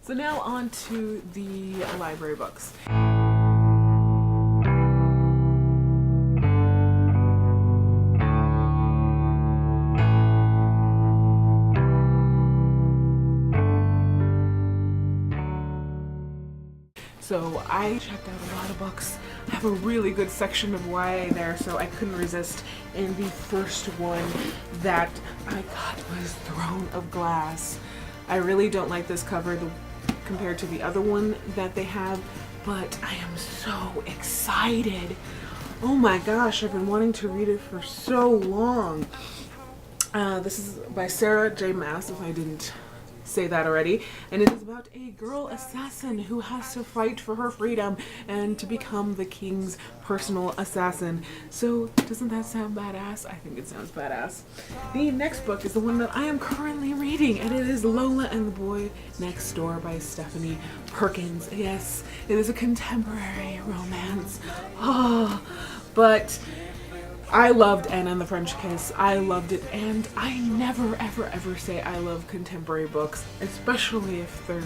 So now on to the library books. So I checked out a lot of books. I have a really good section of YA there, so I couldn't resist. And the first one that I got was Throne of Glass. I really don't like this cover compared to the other one that they have, but I am so excited. Oh my gosh, I've been wanting to read it for so long. This is by Sarah J. Maas, if I didn't say that already, and it is about a girl assassin who has to fight for her freedom and to become the king's personal assassin. So doesn't that sound badass? I think it sounds badass. The next book is the one that I am currently reading, and it is Lola and the Boy Next Door by Stephanie Perkins. Yes, it is a contemporary romance. Oh, but I loved Anna and the French Kiss. I loved it, and I never ever say I love contemporary books, especially if they're,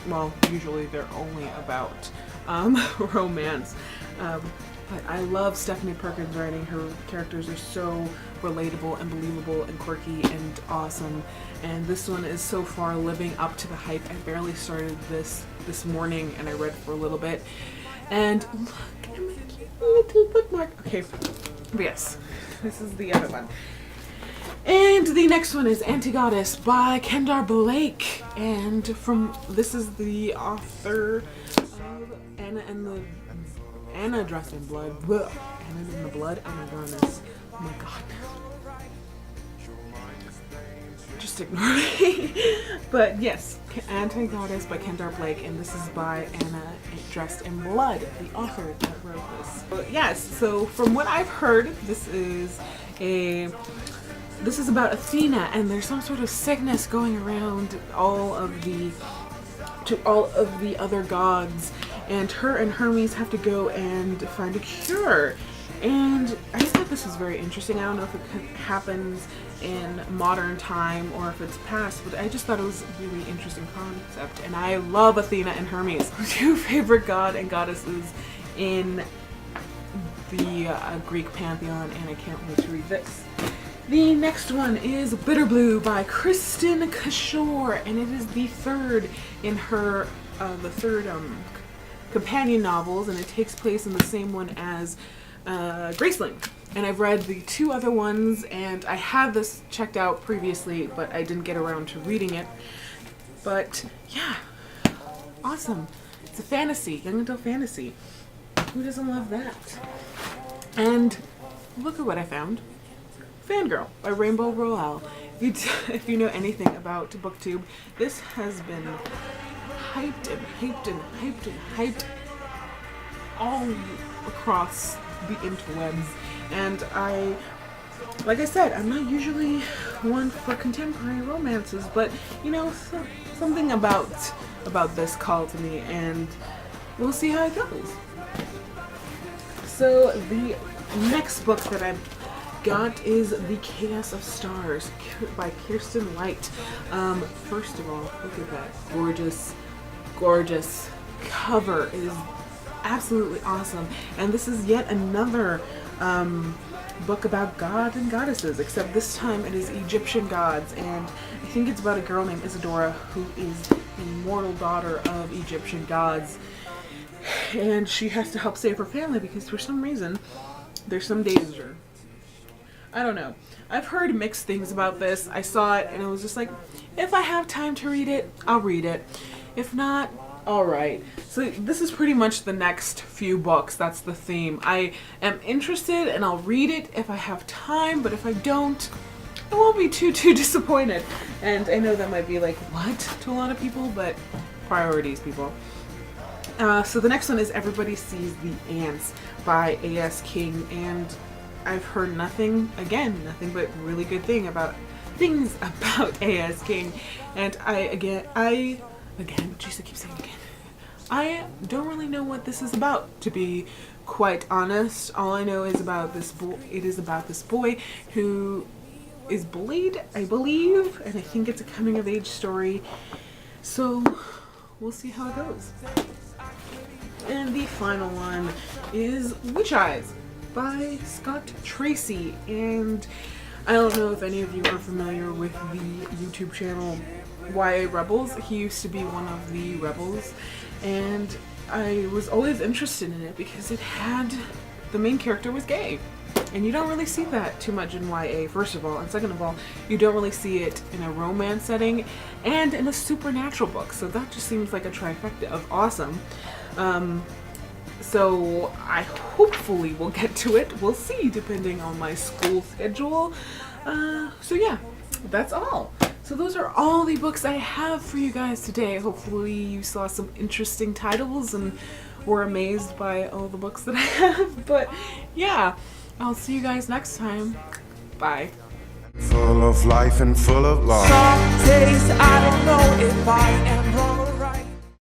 well, usually they're only about romance. But I love Stephanie Perkins' writing. Her characters are so relatable and believable and quirky and awesome, and this one is so far living up to the hype. I barely started this morning, and I read for a little bit, and look at my cute little bookmark. Okay. Yes, this is the other one. And the next one is Anti-Goddess by Kendar Blake. And this is the author of Anna Dressed in Blood. Blech. Anna in the Blood. Oh my goodness. Oh my god. Just ignore me. But yes, Anti-Goddess by Kendar Blake, and this is by Anna Dressed in Blood, the author that wrote this. But yes, so from what I've heard, this is about Athena, and there's some sort of sickness going around all of the other gods, and her and Hermes have to go and find a cure. And I just thought this was very interesting. I don't know if it happens in modern time or if it's past, but I just thought it was a really interesting concept. And I love Athena and Hermes, two favorite god and goddesses in the Greek pantheon, and I can't wait to read this. The next one is Bitter Blue by Kristen Cashore, and it is the third in her companion novels, and it takes place in the same one as Graceling. And I've read the two other ones, and I had this checked out previously, but I didn't get around to reading it. But yeah, awesome. It's a fantasy, young adult fantasy. Who doesn't love that? And look at what I found. Fangirl by Rainbow Royale. If you know anything about BookTube, this has been hyped and hyped and hyped and hyped all across the interwebs. And like I said, I'm not usually one for contemporary romances, but you know, something about this called to me, and we'll see how it goes. So the next book that I've got is The Chaos of Stars by Kirsten White. First of all, look at that gorgeous cover. It is absolutely awesome, and this is yet another book about gods and goddesses, except this time it is Egyptian gods, and I think it's about a girl named Isadora who is the immortal daughter of Egyptian gods, and she has to help save her family because for some reason there's some danger. I don't know. I've heard mixed things about this. I saw it and it was just like, if I have time to read it, I'll read it. If not, alright. So this is pretty much the next few books. That's the theme. I am interested and I'll read it if I have time, but if I don't, I won't be too disappointed. And I know that might be like, what? To a lot of people, but priorities, people. So the next one is Everybody Sees the Ants by A.S. King, and I've heard nothing but really good things about A.S. King, and I keep saying again, I don't really know what this is about, to be quite honest. All I know is about this boy. It is about this boy who is bullied, I believe, and I think it's a coming of age story. So we'll see how it goes. And the final one is Witch Eyes by Scott Tracy. And I don't know if any of you are familiar with the YouTube channel YA Rebels. He used to be one of the Rebels, and I was always interested in it because it had, the main character was gay. And you don't really see that too much in YA, first of all. And second of all, you don't really see it in a romance setting and in a supernatural book. So that just seems like a trifecta of awesome. So I hopefully will get to it. We'll see, depending on my school schedule. So yeah, that's all. So those are all the books I have for you guys today. Hopefully you saw some interesting titles and were amazed by all the books that I have. But yeah, I'll see you guys next time. Bye. Full of life and full of love. Some days I don't know if I am wrong.